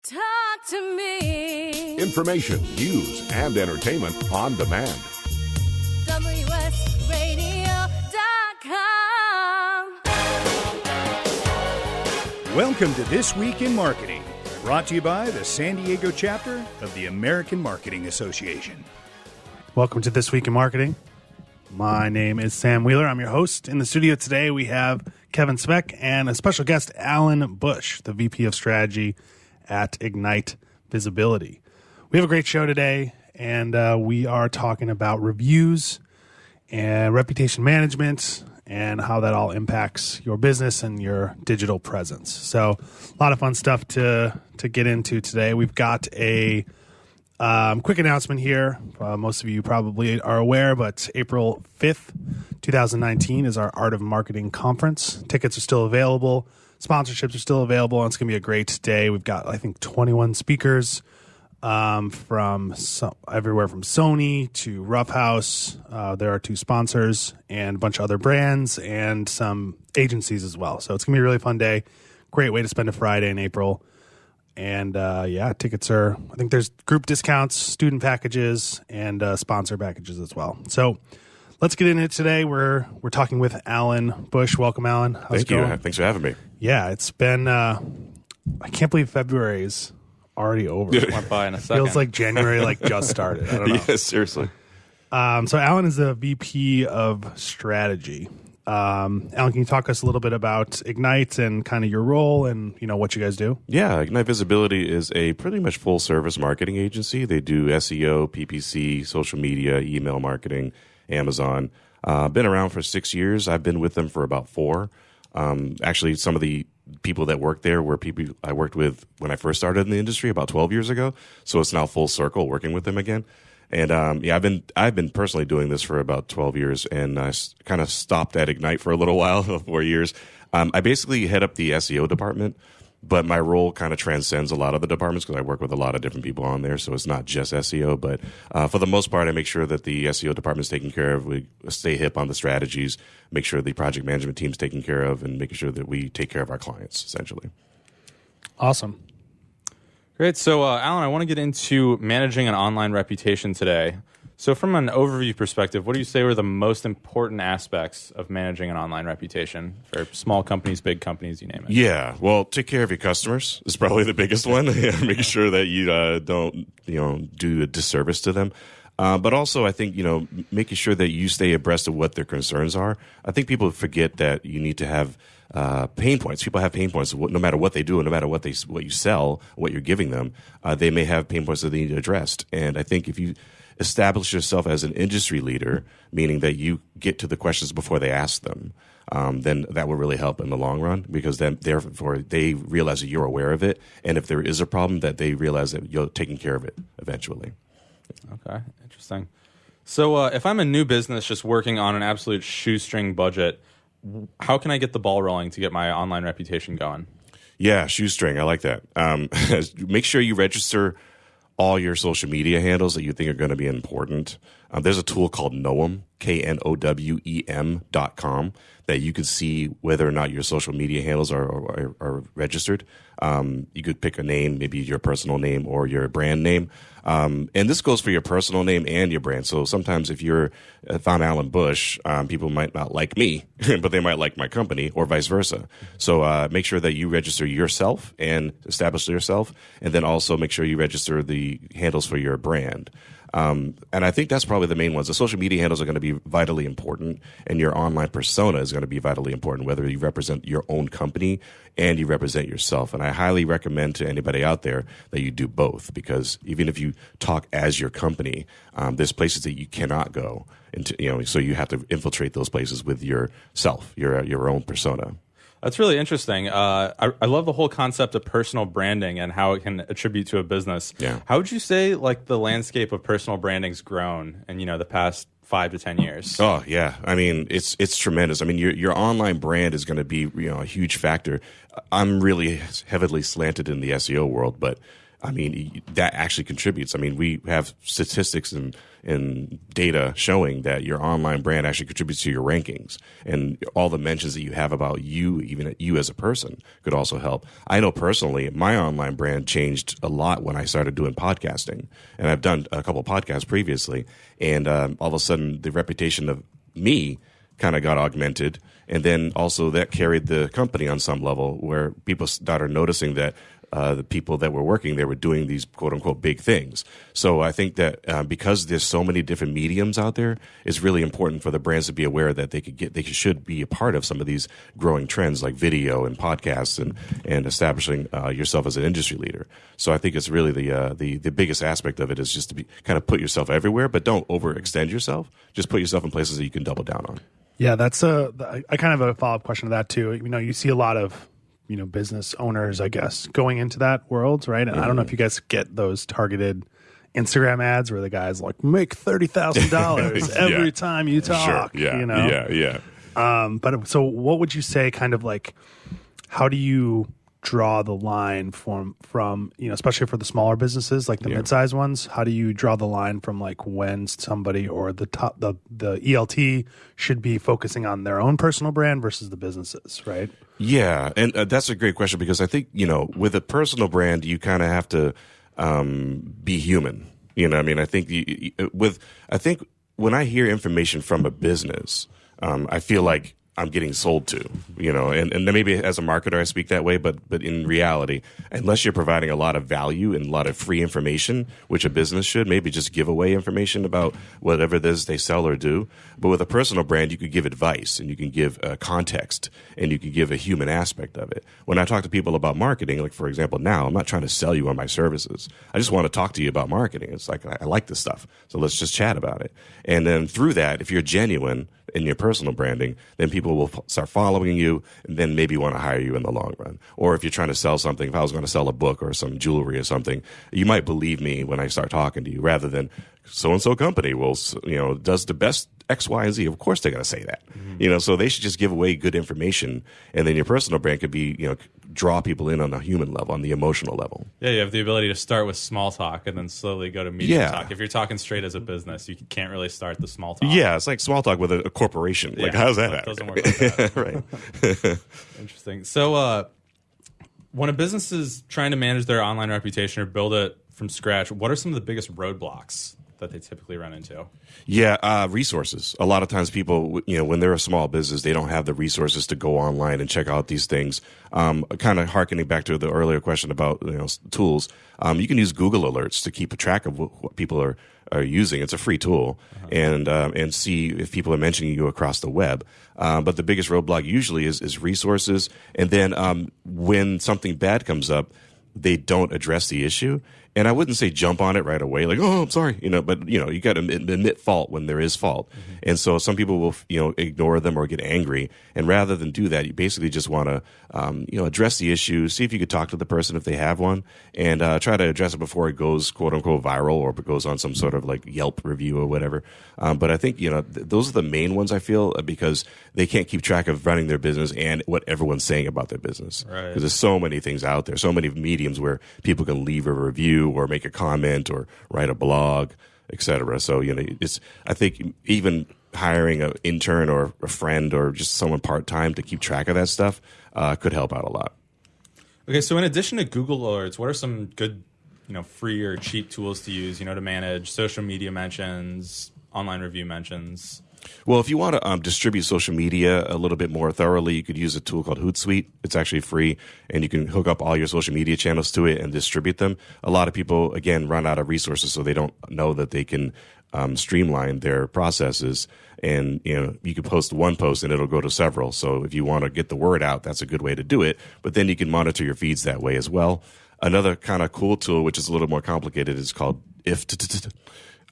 Talk to me. Information, news, and entertainment on demand. WSRadio.com. Welcome to This Week in Marketing, brought to you by the San Diego chapter of the American Marketing Association. Welcome to This Week in Marketing. My name is Sam Wheeler. I'm your host. In the studio today, we have Kevin Speck and a special guest, Alan Bush, the VP of Strategy at Ignite Visibility. We have a great show today, and we are talking about reviews and reputation management and how that all impacts your business and your digital presence. So a lot of fun stuff to get into today. We've got a quick announcement here. Most of you probably are aware, but April 5th, 2019 is our Art of Marketing Conference. Tickets are still available. Sponsorships are still available, and it's going to be a great day. We've got, I think, 21 speakers from everywhere from Sony to Roughhouse. There are 2 sponsors and a bunch of other brands and some agencies as well. So it's going to be a really fun day. Great way to spend a Friday in April. And, tickets are, I think there's group discounts, student packages, and sponsor packages as well. So let's get into it today. We're talking with Alan Bush. Welcome, Alan. How's it going? Thank you. Thanks for having me. Yeah, it's been, I can't believe February is already over. It went by in a second. Feels like January just started. I don't know. Yes, seriously. So Alan is the VP of Strategy. Alan, can you talk us a little bit about Ignite and kind of your role and, what you guys do? Yeah, Ignite Visibility is a pretty much full-service marketing agency. They do SEO, PPC, social media, email marketing, Amazon. Been around for 6 years. I've been with them for about 4. Actually, some of the people that work there were people I worked with when I first started in the industry about 12 years ago. So it's now full circle working with them again. And I've been personally doing this for about 12 years, and I kind of stopped at Ignite for a little while, 4 years. I basically head up the SEO department, but my role kind of transcends a lot of the departments because I work with a lot of different people on there. So it's not just SEO, but for the most part, I make sure that the SEO department is taken care of. We stay hip on the strategies, make sure the project management team is taken care of, and making sure that we take care of our clients, essentially. Awesome. Great. So, Alan, I want to get into managing an online reputation today. So from an overview perspective, what do you say were the most important aspects of managing an online reputation for small companies, big companies, you name it? Yeah, well, take care of your customers is probably the biggest one. Making sure that you don't do a disservice to them. But also, I think, making sure that you stay abreast of what their concerns are. I think people forget that you need to have pain points. People have pain points no matter what they do, and no matter what you sell, what you're giving them. They may have pain points that they need addressed. And I think if you establish yourself as an industry leader, meaning that you get to the questions before they ask them, then that will really help in the long run, because then therefore they realize that you're aware of it. And if there is a problem, that they realize that you're taking care of it eventually. Okay, interesting. So if I'm a new business just working on an absolute shoestring budget, how can I get the ball rolling to get my online reputation going? Yeah, shoestring. I like that. Make sure you register all your social media handles that you think are going to be important. There's a tool called Knowem, KNOWEM.com, that you can see whether or not your social media handles are registered. You could pick a name, maybe your personal name or your brand name. And this goes for your personal name and your brand. So sometimes if if I'm Alan Bush, people might not like me, but they might like my company, or vice versa. So make sure that you register yourself and establish yourself, and then also make sure you register the handles for your brand. And I think that's probably the main ones. The social media handles are going to be vitally important, and your online persona is going to be vitally important, whether you represent your own company and you represent yourself. And I highly recommend to anybody out there that you do both, because even if you talk as your company, there's places that you cannot go into, so you have to infiltrate those places with yourself, your own persona. That's really interesting. I love the whole concept of personal branding and how it can attribute to a business. Yeah. How would you say the landscape of personal branding's grown in the past 5 to 10 years? Oh yeah, I mean it's tremendous. I mean your online brand is going to be a huge factor. I'm really heavily slanted in the SEO world, but I mean, that actually contributes. I mean, we have statistics and data showing that your online brand actually contributes to your rankings, and all the mentions that you have about you, even you as a person, could also help. I know personally, my online brand changed a lot when I started doing podcasting, and I've done a couple of podcasts previously, and all of a sudden the reputation of me kind of got augmented, and then also that carried the company on some level where people started noticing that the people that were working there were doing these quote unquote big things. So I think that because there's so many different mediums out there, it's really important for the brands to be aware that they should be a part of some of these growing trends like video and podcasts and establishing yourself as an industry leader. So I think it's really the biggest aspect of it is just to be kind of put yourself everywhere, but don't overextend yourself. Just put yourself in places that you can double down on. Yeah, that's I kind of have a follow-up question to that too. You know, you see a lot of business owners, I guess, going into that world, right? And I don't know if you guys get those targeted Instagram ads where the guy's like, make $30,000 every time you talk. Sure. Yeah. You know? Yeah. But so what would you say kind of like, how do you draw the line from especially for the smaller businesses, like the mid-sized ones, how do you draw the line from like when somebody or the ELT should be focusing on their own personal brand versus the businesses, right? Yeah. And that's a great question because I think, with a personal brand, you kind of have to be human. I mean, I think when I hear information from a business, I feel like I'm getting sold to, and then maybe as a marketer I speak that way, but in reality, unless you're providing a lot of value and a lot of free information, which a business should, maybe just give away information about whatever it is they sell or do. But with a personal brand, you could give advice and you can give context and you can give a human aspect of it. When I talk to people about marketing, like for example, now I'm not trying to sell you on my services. I just want to talk to you about marketing. It's like, I like this stuff. So let's just chat about it. And then through that, if you're genuine in your personal branding, then people will start following you and then maybe want to hire you in the long run. Or if you're trying to sell something, if I was going to sell a book or some jewelry or something, you might believe me when I start talking to you rather than so-and-so company will, does the best X, Y, and Z. Of course they're going to say that. Mm-hmm. So they should just give away good information, and then your personal brand could be, draw people in on a human level, on the emotional level. Yeah, you have the ability to start with small talk and then slowly go to medium talk. If you're talking straight as a business, you can't really start the small talk. Yeah, it's like small talk with a corporation. Like, how's that happen? It doesn't work like that. Right. Interesting. So when a business is trying to manage their online reputation or build it from scratch, what are some of the biggest roadblocks that they typically run into? Yeah, resources. A lot of times people, when they're a small business, they don't have the resources to go online and check out these things. Kind of hearkening back to the earlier question about tools, you can use Google Alerts to keep a track of what people are using. It's a free tool, and see if people are mentioning you across the web. But the biggest roadblock usually is resources, and then when something bad comes up, they don't address the issue. And I wouldn't say jump on it right away, like, oh, I'm sorry, but you got to admit fault when there is fault. Mm-hmm. And so some people will, ignore them or get angry. And rather than do that, you basically just want to, address the issue, see if you could talk to the person if they have one, and try to address it before it goes quote unquote viral or it goes on some sort of like Yelp review or whatever. But I think, those are the main ones I feel, because they can't keep track of running their business and what everyone's saying about their business. Right. Because there's so many things out there, so many mediums where people can leave a review or make a comment or write a blog, etc. So, I think even hiring an intern or a friend or just someone part-time to keep track of that stuff could help out a lot. Okay, so in addition to Google Alerts, what are some good, free or cheap tools to use, to manage social media mentions, online review mentions? Well, if you want to distribute social media a little bit more thoroughly, you could use a tool called Hootsuite. It's actually free, and you can hook up all your social media channels to it and distribute them. A lot of people, again, run out of resources, so they don't know that they can streamline their processes. And, you can post one post and it'll go to several. So if you want to get the word out, that's a good way to do it. But then you can monitor your feeds that way as well. Another kind of cool tool, which is a little more complicated, is called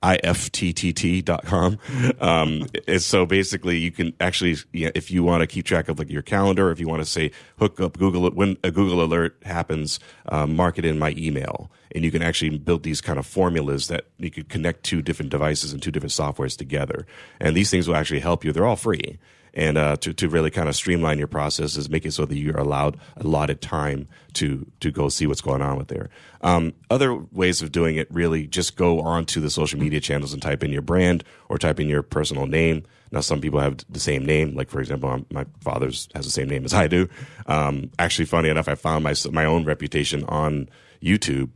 IFTTT.com. And so basically you can actually, if you want to keep track of like your calendar, if you want to say hook up Google, when a Google alert happens, mark it in my email. And you can actually build these kind of formulas that you could connect two different devices and two different softwares together. And these things will actually help you. They're all free. and to really kind of streamline your processes, make it so that you're allotted time to go see what's going on with there. Other ways of doing it, really just go onto the social media channels and type in your brand or type in your personal name. Now, some people have the same name. Like, for example, my father's has the same name as I do. Actually, funny enough, I found my own reputation on YouTube.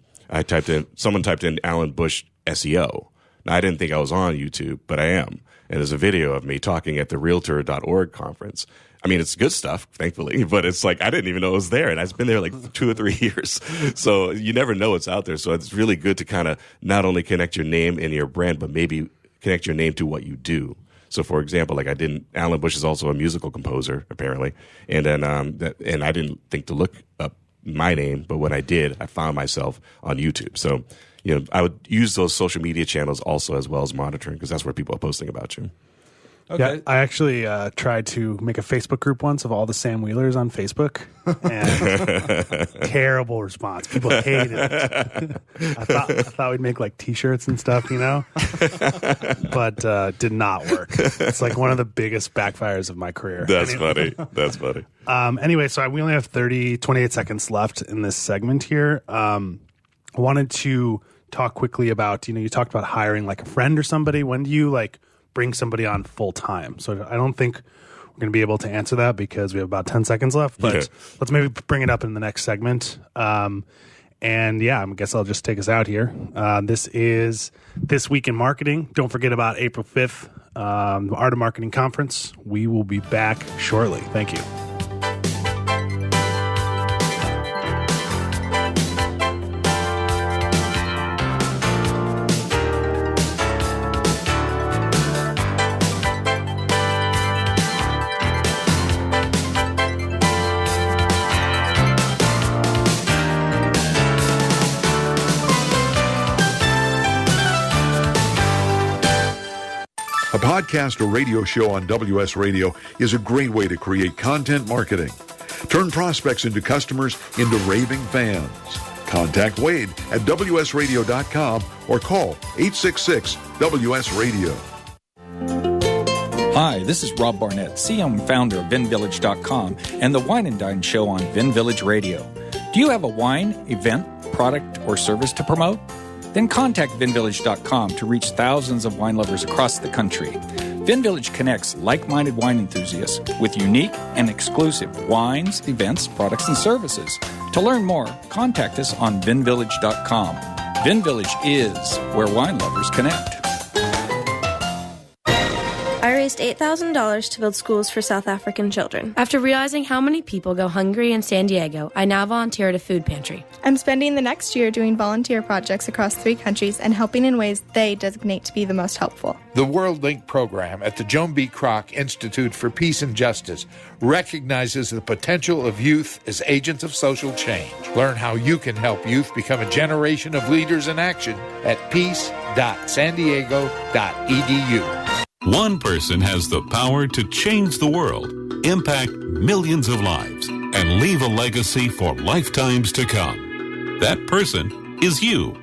Someone typed in Alan Bush SEO. Now, I didn't think I was on YouTube, but I am. And there's a video of me talking at the Realtor.org conference. I mean, it's good stuff, thankfully, but it's like I didn't even know it was there, and it's been there like 2 or 3 years. So you never know it's out there. So it's really good to kind of not only connect your name and your brand, but maybe connect your name to what you do. So, for example, like Alan Bush is also a musical composer, apparently, and then and I didn't think to look up my name, but when I did, I found myself on YouTube. So, I would use those social media channels also as well as monitoring, because that's where people are posting about you. Okay. Yeah, I actually tried to make a Facebook group once of all the Sam Wheelers on Facebook, and terrible response. People hated it. I thought we'd make like T-shirts and stuff, but did not work. It's like one of the biggest backfires of my career. That's funny. That's funny. Anyway, so we only have 28 seconds left in this segment here. I wanted to talk quickly about, you talked about hiring like a friend or somebody. When do you bring somebody on full time? So I don't think we're going to be able to answer that because we have about 10 seconds left, but let's maybe bring it up in the next segment. And I guess I'll just take us out here. This is This Week in Marketing. Don't forget about April 5th, the Art of Marketing Conference. We will be back shortly. Thank you. A podcast or radio show on WS Radio is a great way to create content marketing. Turn prospects into customers into raving fans. Contact Wade at WSRadio.com or call 866-WS-RADIO. Hi, this is Rob Barnett, CEO and founder of VinVillage.com and the Wine and Dine Show on Vin Village Radio. Do you have a wine, event, product, or service to promote? Then contact VinVillage.com to reach thousands of wine lovers across the country. VinVillage connects like-minded wine enthusiasts with unique and exclusive wines, events, products, and services. To learn more, contact us on VinVillage.com. VinVillage is where wine lovers connect. I raised $8,000 to build schools for South African children. After realizing how many people go hungry in San Diego, I now volunteer at a food pantry. I'm spending the next year doing volunteer projects across 3 countries and helping in ways they designate to be the most helpful. The WorldLink program at the Joan B. Kroc Institute for Peace and Justice recognizes the potential of youth as agents of social change. Learn how you can help youth become a generation of leaders in action at peace.sandiego.edu. One person has the power to change the world, impact millions of lives, and leave a legacy for lifetimes to come. That person is you.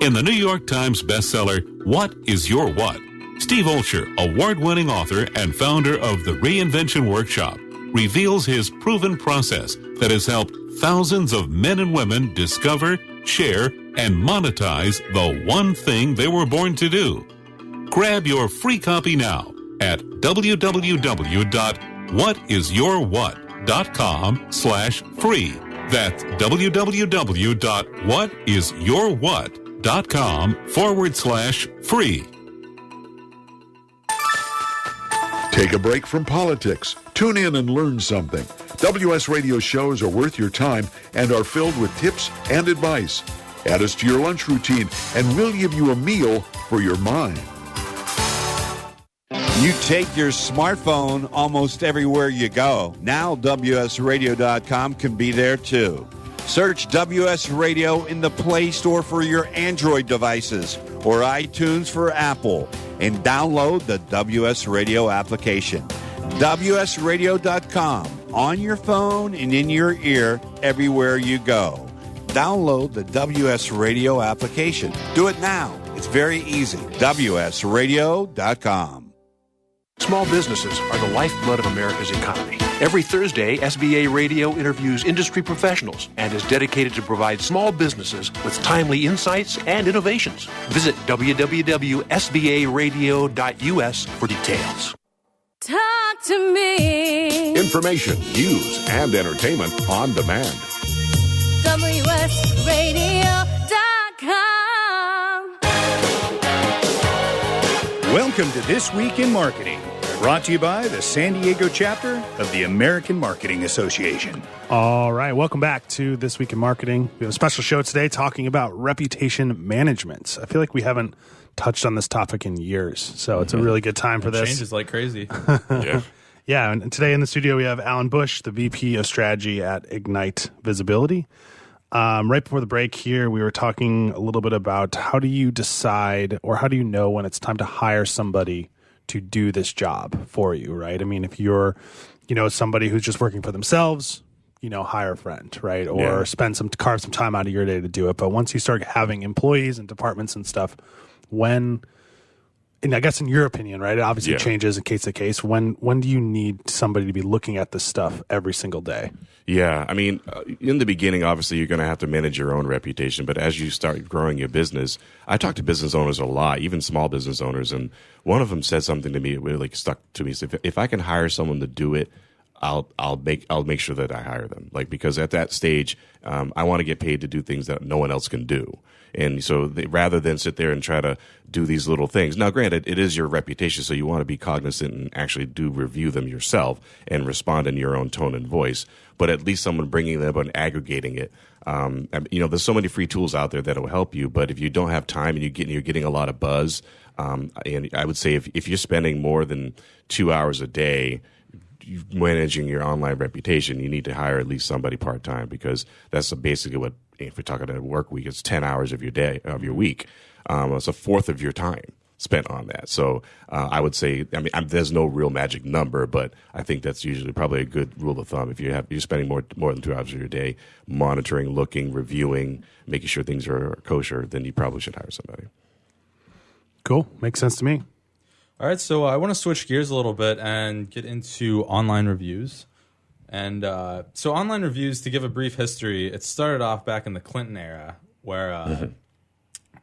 In the New York Times bestseller, What is Your What? Steve Olsher, award-winning author and founder of the Reinvention Workshop, reveals his proven process that has helped thousands of men and women discover, share, and monetize the one thing they were born to do. Grab your free copy now at www.whatisyourwhat.com/free. That's www.whatisyourwhat.com/free. Take a break from politics. Tune in and learn something. WS Radio shows are worth your time and are filled with tips and advice. Add us to your lunch routine, and we'll give you a meal for your mind. You take your smartphone almost everywhere you go. Now WSRadio.com can be there too. Search WS Radio in the Play Store for your Android devices or iTunes for Apple and download the WS Radio application. WSRadio.com on your phone and in your ear everywhere you go. Download the WS Radio application. Do it now. It's very easy. WSRadio.com. Small businesses are the lifeblood of America's economy. Every Thursday, SBA Radio interviews industry professionals and is dedicated to provide small businesses with timely insights and innovations. Visit www.sbaradio.us for details. Talk to me. Information, news, and entertainment on demand. WSRadio.com. Welcome to This Week in Marketing, brought to you by the San Diego chapter of the American Marketing Association. All right, welcome back to This Week in Marketing. We have a special show today talking about reputation management. I feel like we haven't touched on this topic in years, so it's a really good time for this. Changes like crazy. Yeah, and today in the studio we have Alan Bush, the VP of Strategy at Ignite Visibility. Right before the break here, we were talking a little bit about how do you decide or how do you know when it's time to hire somebody to do this job for you, right? I mean, if you're, somebody who's just working for themselves, hire a friend, right? Or carve some time out of your day to do it. But once you start having employees and departments and stuff, and I guess in your opinion, right, it obviously changes in case to case. When do you need somebody to be looking at this stuff every single day? Yeah, I mean, in the beginning, obviously, you're going to have to manage your own reputation. But as you start growing your business, I talk to business owners a lot, even small business owners. And one of them said something to me that really stuck to me. So if I can hire someone to do it, I'll make sure that I hire them. Because at that stage, I want to get paid to do things that no one else can do. And so rather than sit there and try to do these little things. Now, granted, it is your reputation, so you want to be cognizant and actually review them yourself and respond in your own tone and voice. But at least someone bringing them up and aggregating it. There's so many free tools out there that will help you. But if you don't have time and you're getting a lot of buzz, and I would say if you're spending more than 2 hours a day managing your online reputation, you need to hire at least somebody part-time, because that's basically what, if we're talking about a work week, it's 10 hours of your day, of your week. It's a fourth of your time spent on that. So I would say, there's no real magic number, but I think that's usually probably a good rule of thumb. If you're spending more than 2 hours of your day monitoring, looking, reviewing, making sure things are kosher, then you probably should hire somebody. Cool. Makes sense to me. All right, so I want to switch gears a little bit and get into online reviews. And so online reviews, to give a brief history, it started off back in the Clinton era, where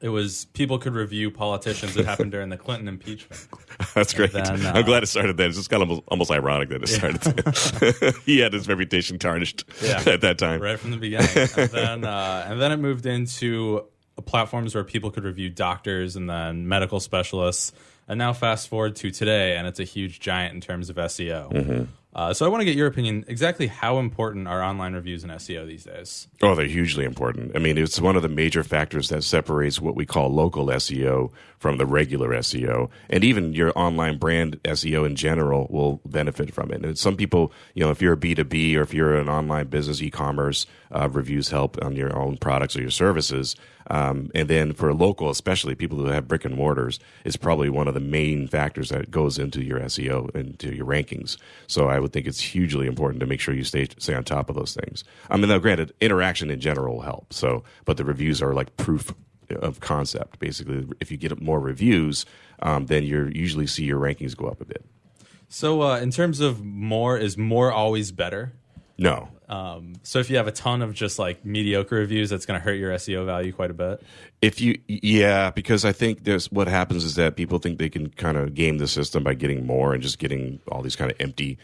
it was people could review politicians. That happened during the Clinton impeachment. That's great. Then, I'm glad it started then. It's just kind of almost ironic that it started then. He had his reputation tarnished at that time. Right from the beginning. And then it moved into platforms where people could review doctors and then medical specialists. And now fast forward to today, and it's a huge giant in terms of SEO. So I want to get your opinion. Exactly how important are online reviews in SEO these days? Oh, they're hugely important. I mean, it's one of the major factors that separates what we call local SEO from the regular SEO. And even your online brand SEO in general will benefit from it. And some people, if you're a B2B or if you're an online business, e-commerce, reviews help on your own products or your services. And then for local, especially people who have brick and mortars, is probably one of the main factors that goes into your SEO and to your rankings. So I would think it's hugely important to make sure you stay on top of those things. Now, granted, interaction in general will help. But the reviews are like proof of concept. Basically, if you get more reviews, then you usually see your rankings go up a bit. So in terms of is more always better? No. So if you have a ton of just like mediocre reviews, that's going to hurt your SEO value quite a bit. Because I think what happens is that people think they can kind of game the system by getting more and just getting all these kind of empty,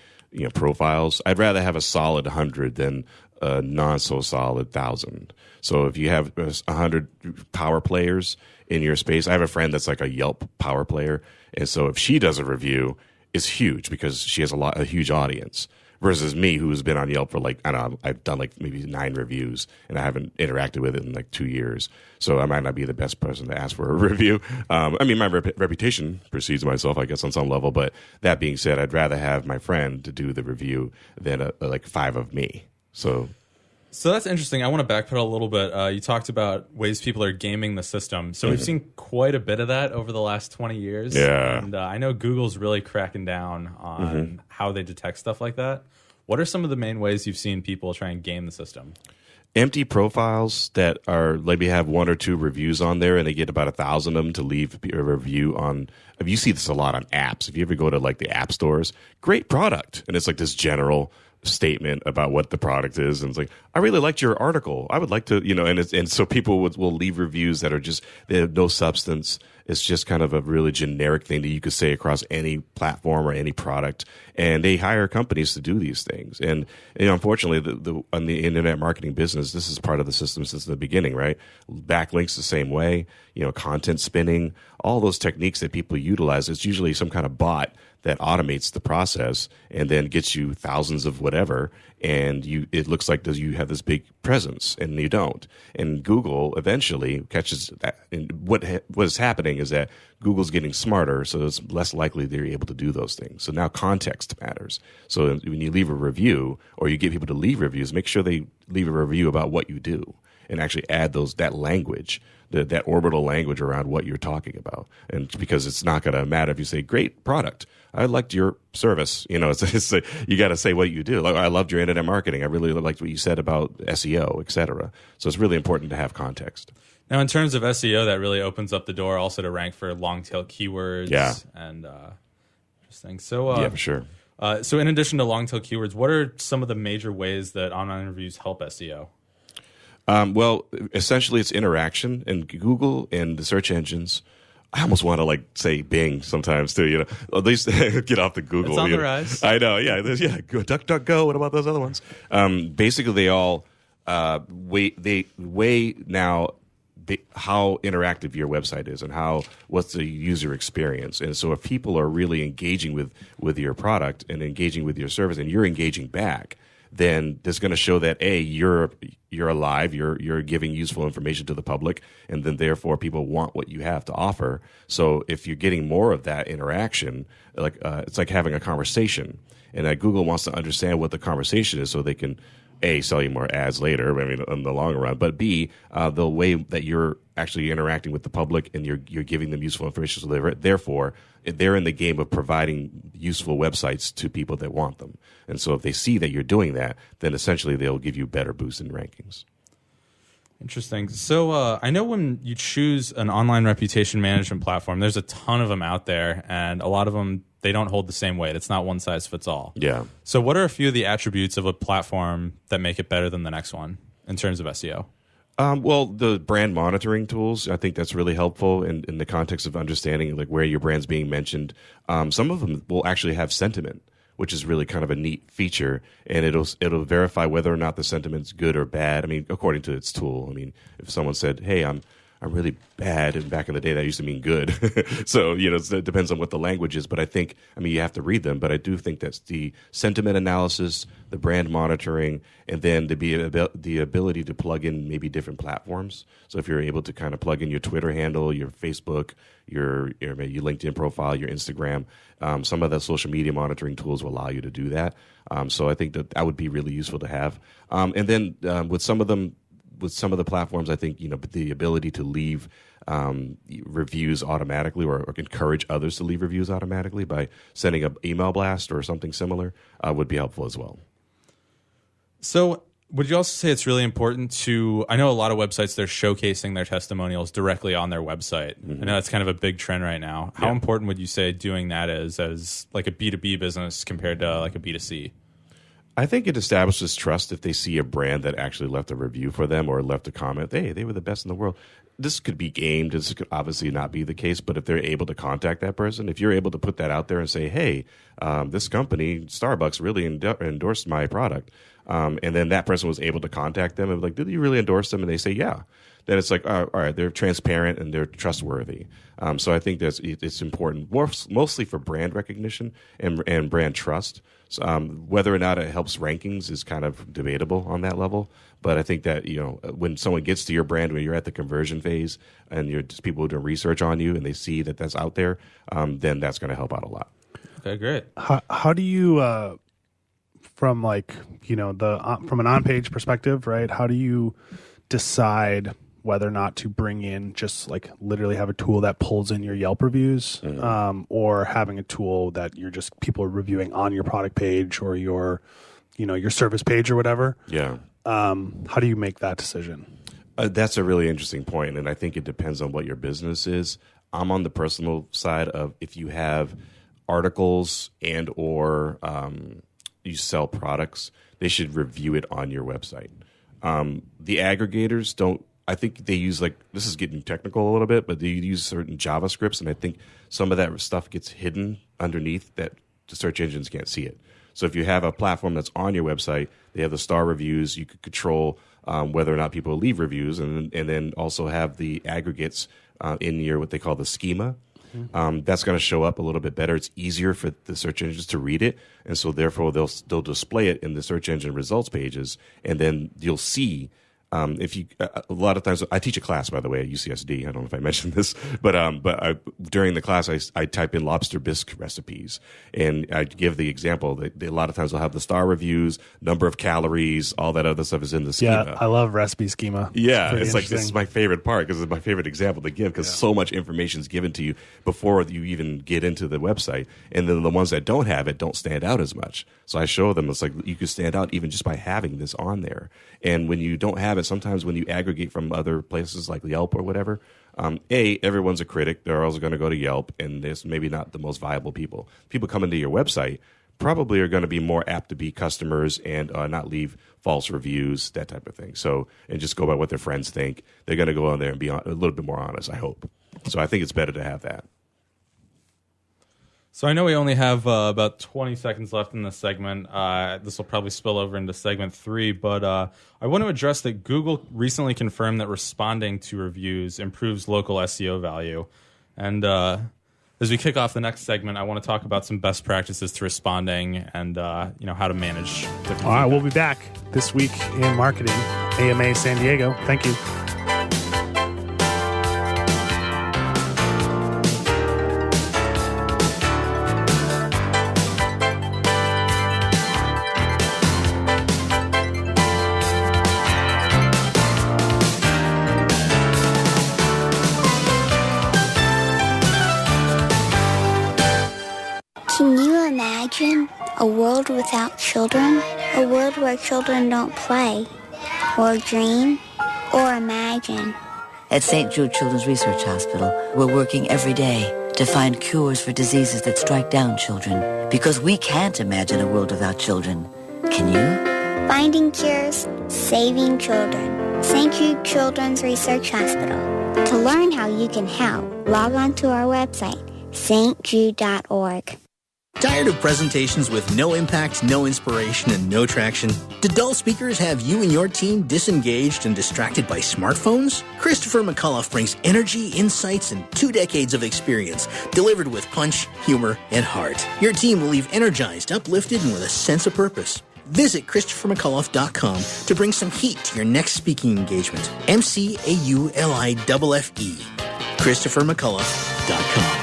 profiles. I'd rather have a solid 100 than a not so solid 1,000. So if you have 100 power players in your space, I have a friend that's like a Yelp power player, and so if she does a review, it's huge because she has a huge audience. Versus me, who's been on Yelp for I've done like maybe 9 reviews, and I haven't interacted with it in like 2 years. So I might not be the best person to ask for a review. My reputation precedes myself, I guess, on some level. But that being said, I'd rather have my friend to do the review than like 5 of me. So that's interesting. I want to backpedal a little bit. You talked about ways people are gaming the system. So we've seen quite a bit of that over the last 20 years. Yeah. And I know Google's really cracking down on how they detect stuff like that. What are some of the main ways you've seen people try and game the system? empty profiles that are maybe have 1 or 2 reviews on there, and they get about 1,000 of them to leave a review on. If you see this a lot on apps, if you ever go to like the app stores, great product, and it's like this general statement about what the product is, and it's like, I really liked your article. I would like to, and so people will leave reviews that are just, they have no substance. It's just kind of a really generic thing that you could say across any platform or any product. And they hire companies to do these things. And unfortunately, on the internet marketing business, this is part of the system since the beginning, right? Backlinks the same way, content spinning, all those techniques that people utilize. It's usually some kind of bot that automates the process and then gets you thousands of whatever, and it looks like you have this big presence, and you don't. And Google eventually catches that. And what is happening is that Google's getting smarter, so it's less likely they're able to do those things. So now context matters. So when you leave a review, or you get people to leave reviews, make sure they leave a review about what you do, and actually add that language, that orbital language around what you're talking about. And because it's not going to matter if you say, great product, I liked your service. You got to say what you do. Like, I loved your internet marketing. I really liked what you said about SEO, et cetera. So it's really important to have context. Now, in terms of SEO, that really opens up the door also to rank for long tail keywords. Yeah. And interesting. So, yeah, for sure. So in addition to long tail keywords, what are some of the major ways that online reviews help SEO? Well, essentially it's interaction, and Google and the search engines. I almost want to say Bing sometimes too, At least get off the Google. It's on the rise. I know, yeah. DuckDuckGo. What about those other ones? Basically, they all weigh now how interactive your website is and what's the user experience. And so if people are really engaging with your product and engaging with your service, and you're engaging back, then that's going to show that you're alive, you're giving useful information to the public, and then therefore people want what you have to offer. So if you're getting more of that interaction, it's like having a conversation, and Google wants to understand what the conversation is so they can A, sell you more ads later, in the long run, but B, the way that you're actually interacting with the public and you're giving them useful information, so therefore they're in the game of providing useful websites to people that want them. And so if they see that you're doing that, then essentially they'll give you better boost in rankings. Interesting. So I know when you choose an online reputation management platform, there's a ton of them out there, and a lot of them, they don't hold the same weight. It's not one size fits all. Yeah. So what are a few of the attributes of a platform that make it better than the next one in terms of SEO? Well, the brand monitoring tools, I think that's really helpful in the context of understanding where your brand's being mentioned. Some of them will actually have sentiment, which is really kind of a neat feature, and it'll verify whether or not the sentiment's good or bad. According to its tool. If someone said, "Hey, I'm really bad," and back in the day that used to mean good. So it depends on what the language is. But I think you have to read them. But I do think that's the sentiment analysis, the brand monitoring, and then the ability to plug in maybe different platforms. So if you're able to kind of plug in your Twitter handle, your Facebook, your LinkedIn profile, your Instagram, some of the social media monitoring tools will allow you to do that. So I think that would be really useful to have. And then with some of the platforms, I think the ability to leave reviews automatically, or encourage others to leave reviews automatically by sending an email blast or something similar would be helpful as well. So would you also say it's really important I know a lot of websites, they're showcasing their testimonials directly on their website. Mm-hmm. I know that's kind of a big trend right now. How important would you say doing that is as like a B2B business compared to like a B2C? I think it establishes trust if they see a brand that actually left a review for them or left a comment. Hey, they were the best in the world. This could be gamed. This could obviously not be the case, but if they're able to contact that person, if you're able to put that out there and say, hey, this company, Starbucks, really endorsed my product, and then that person was able to contact them and be like, did you really endorse them? And they say, yeah. Then it's like, all right, they're transparent and they're trustworthy. So I think it's important, mostly for brand recognition and brand trust. So, whether or not it helps rankings is kind of debatable on that level. But I think that when someone gets to your brand, when you're at the conversion phase and you're just people doing research on you and they see that that's out there, then that's going to help out a lot. Okay, great. How do you, from from an on-page perspective, right? How do you decide whether or not to bring in just literally have a tool that pulls in your Yelp reviews, or having a tool that people are reviewing on your product page or your service page or whatever? Yeah. How do you make that decision? That's a really interesting point, and I think it depends on what your business is. I'm on the personal side of if you have articles and or you sell products, they should review it on your website. The aggregators don't. I think they use, like, this is getting technical a little bit, but they use certain JavaScripts, and I think some of that stuff gets hidden underneath that the search engines can't see it. So if you have a platform that's on your website, they have the star reviews, you could control whether or not people leave reviews, and then also have the aggregates in your what they call the schema. That's going to show up a little bit better. It's easier for the search engines to read it, and so therefore they'll display it in the search engine results pages, and then you'll see. If you a lot of times I teach a class, by the way, at UCSD. I don't know if I mentioned this, but during the class I type in lobster bisque recipes, and I give the example that a lot of times I'll have the star reviews, number of calories, all that other stuff is in the schema. Yeah, I love recipe schema. Yeah, it's like this is my favorite part because it's my favorite example to give because so much information is given to you before you even get into the website, and then the ones that don't have it don't stand out as much. So I show them it's like you can stand out even just by having this on there, and when you don't have it. Sometimes when you aggregate from other places like Yelp or whatever, everyone's a critic. They're also going to go to Yelp, and there's maybe not the most viable people. People coming to your website probably are going to be more apt to be customers and not leave false reviews, that type of thing. So, and just go by what their friends think. They're going to go on there and be a little bit more honest, I hope. So I think it's better to have that. So I know we only have about 20 seconds left in this segment. This will probably spill over into segment 3, but I want to address that Google recently confirmed that responding to reviews improves local SEO value. And as we kick off the next segment, I want to talk about some best practices to responding and how to manage different All right, feedback. we'll be back this week in marketing, AMA San Diego. Thank you. Can you imagine a world without children? A world where children don't play, or dream, or imagine? At St. Jude Children's Research Hospital, we're working every day to find cures for diseases that strike down children. Because we can't imagine a world without children. Can you? Finding cures, saving children. St. Jude Children's Research Hospital. To learn how you can help, log on to our website, stjude.org. Tired of presentations with no impact, no inspiration, and no traction? Do dull speakers have you and your team disengaged and distracted by smartphones? Christopher McCullough brings energy, insights, and 2 decades of experience, delivered with punch, humor, and heart. Your team will leave energized, uplifted, and with a sense of purpose. Visit ChristopherMcCullough.com to bring some heat to your next speaking engagement. MCAULIFFE. ChristopherMcCullough.com.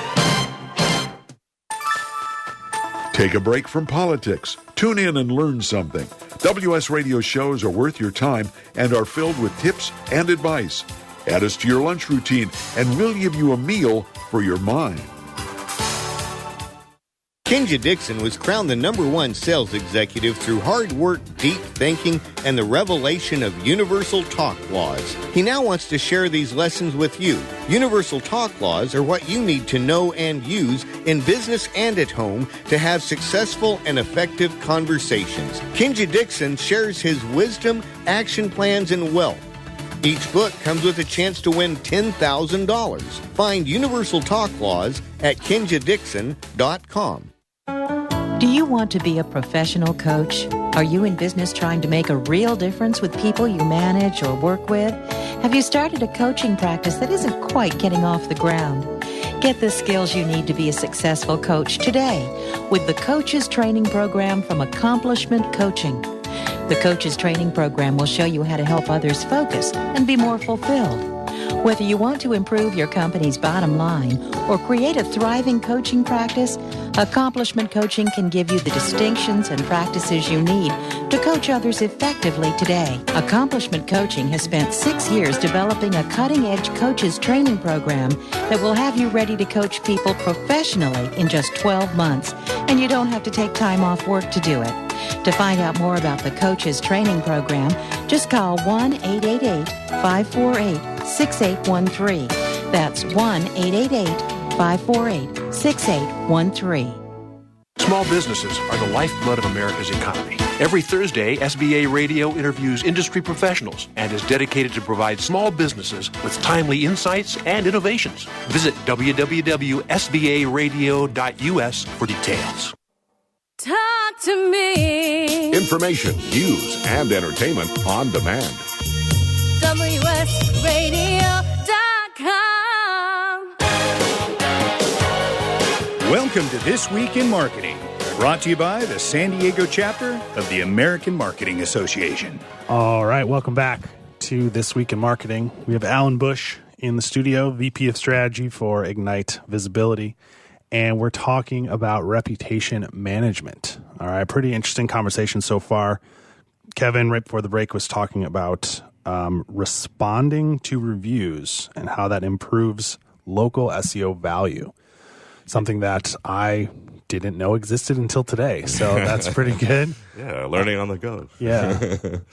Take a break from politics. Tune in and learn something. WS Radio shows are worth your time and are filled with tips and advice. Add us to your lunch routine, and we'll give you a meal for your mind. Kinja Dixon was crowned the #1 sales executive through hard work, deep thinking, and the revelation of Universal Talk Laws. He now wants to share these lessons with you. Universal Talk Laws are what you need to know and use in business and at home to have successful and effective conversations. Kinja Dixon shares his wisdom, action plans, and wealth. Each book comes with a chance to win $10,000. Find Universal Talk Laws at KinjaDixon.com. Do you want to be a professional coach? Are you in business trying to make a real difference with people you manage or work with? Have you started a coaching practice that isn't quite getting off the ground? Get the skills you need to be a successful coach today with the Coaches Training Program from Accomplishment Coaching. The Coaches Training Program will show you how to help others focus and be more fulfilled. Whether you want to improve your company's bottom line or create a thriving coaching practice, Accomplishment Coaching can give you the distinctions and practices you need to coach others effectively today. Accomplishment Coaching has spent 6 years developing a cutting-edge coaches training program that will have you ready to coach people professionally in just 12 months, and you don't have to take time off work to do it. To find out more about the coaches training program, just call 1-888-548-6813. That's 1-888-548-6813. Small businesses are the lifeblood of America's economy. Every Thursday, SBA Radio interviews industry professionals and is dedicated to provide small businesses with timely insights and innovations. Visit www.sbaradio.us for details. Talk to me. Information, news, and entertainment on demand. WSRadio.com. Welcome to This Week in Marketing, brought to you by the San Diego chapter of the American Marketing Association. All right, welcome back to This Week in Marketing. We have Alan Bush in the studio, VP of Strategy for Ignite Visibility, and we're talking about reputation management. All right, pretty interesting conversation so far. Kevin, right before the break, was talking about responding to reviews and how that improves local SEO value, something that I didn't know existed until today. So that's pretty good. Yeah, learning on the go. Yeah.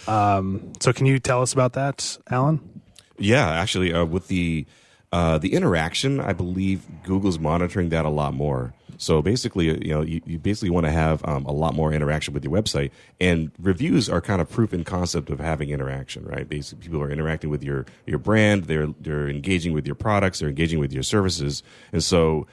So can you tell us about that, Alan? Yeah, actually, with the interaction, I believe Google's monitoring that a lot more. So basically, you basically want to have a lot more interaction with your website, and reviews are kind of proof in concept of having interaction, right? Basically, people are interacting with your brand, they're engaging with your products, they're engaging with your services, and so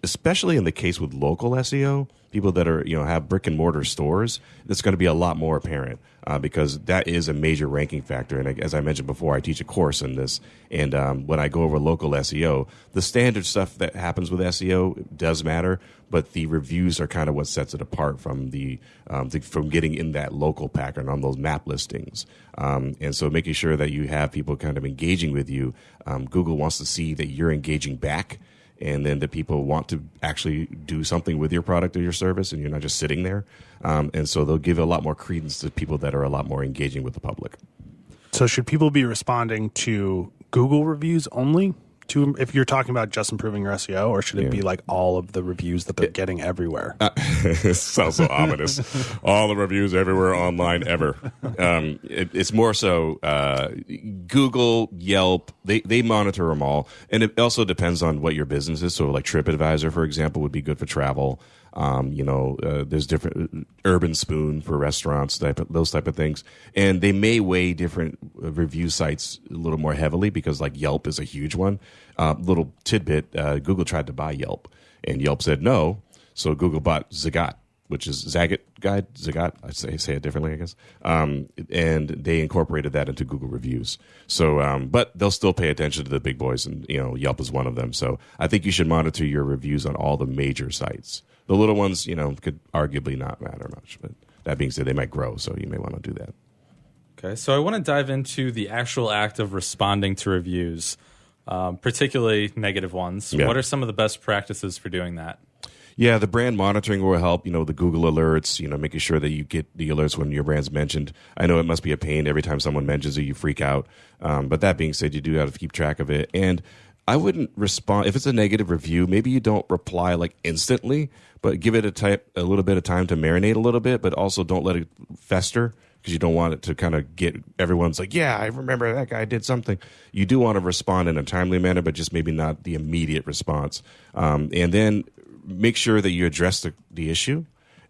especially in the case with local SEO, people that are have brick and mortar stores, that's going to be a lot more apparent because that is a major ranking factor. And as I mentioned before, I teach a course in this, and when I go over local SEO, the standard stuff that happens with SEO does matter, but the reviews are kind of what sets it apart from from getting in that local pattern on those map listings. And so making sure that you have people kind of engaging with you, Google wants to see that you're engaging back, and then the people want to actually do something with your product or your service, and you're not just sitting there. And so they'll give a lot more credence to people that are a lot more engaging with the public. So should people be responding to Google reviews only if you're talking about just improving your SEO, or should it be like all of the reviews that they're getting everywhere? It sounds so ominous. All the reviews everywhere online ever. It's more so Google, Yelp, they monitor them all. And it also depends on what your business is. So like TripAdvisor, for example, would be good for travel. There's different Urban Spoon for restaurants, those type of things. And they may weigh different review sites a little more heavily because like Yelp is a huge one. Little tidbit, Google tried to buy Yelp and Yelp said no. So Google bought Zagat, which is Zagat Guide, Zagat, I say it differently, I guess. And they incorporated that into Google reviews. So, but they'll still pay attention to the big boys, and Yelp is one of them. So I think you should monitor your reviews on all the major sites. The little ones, could arguably not matter much. But that being said, they might grow, so you may want to do that. Okay, so I want to dive into the actual act of responding to reviews, particularly negative ones. Yeah. What are some of the best practices for doing that? Yeah, the brand monitoring will help, the Google alerts, making sure that you get the alerts when your brand's mentioned. I know it must be a pain every time someone mentions it, you freak out. But that being said, you do have to keep track of it. And I wouldn't respond if it's a negative review. Maybe you don't reply like instantly, but give it a little bit of time to marinate a little bit, but also don't let it fester because you don't want it to kind of get everyone's like, yeah, I remember that guy did something. You do want to respond in a timely manner, but just maybe not the immediate response. And then make sure that you address the issue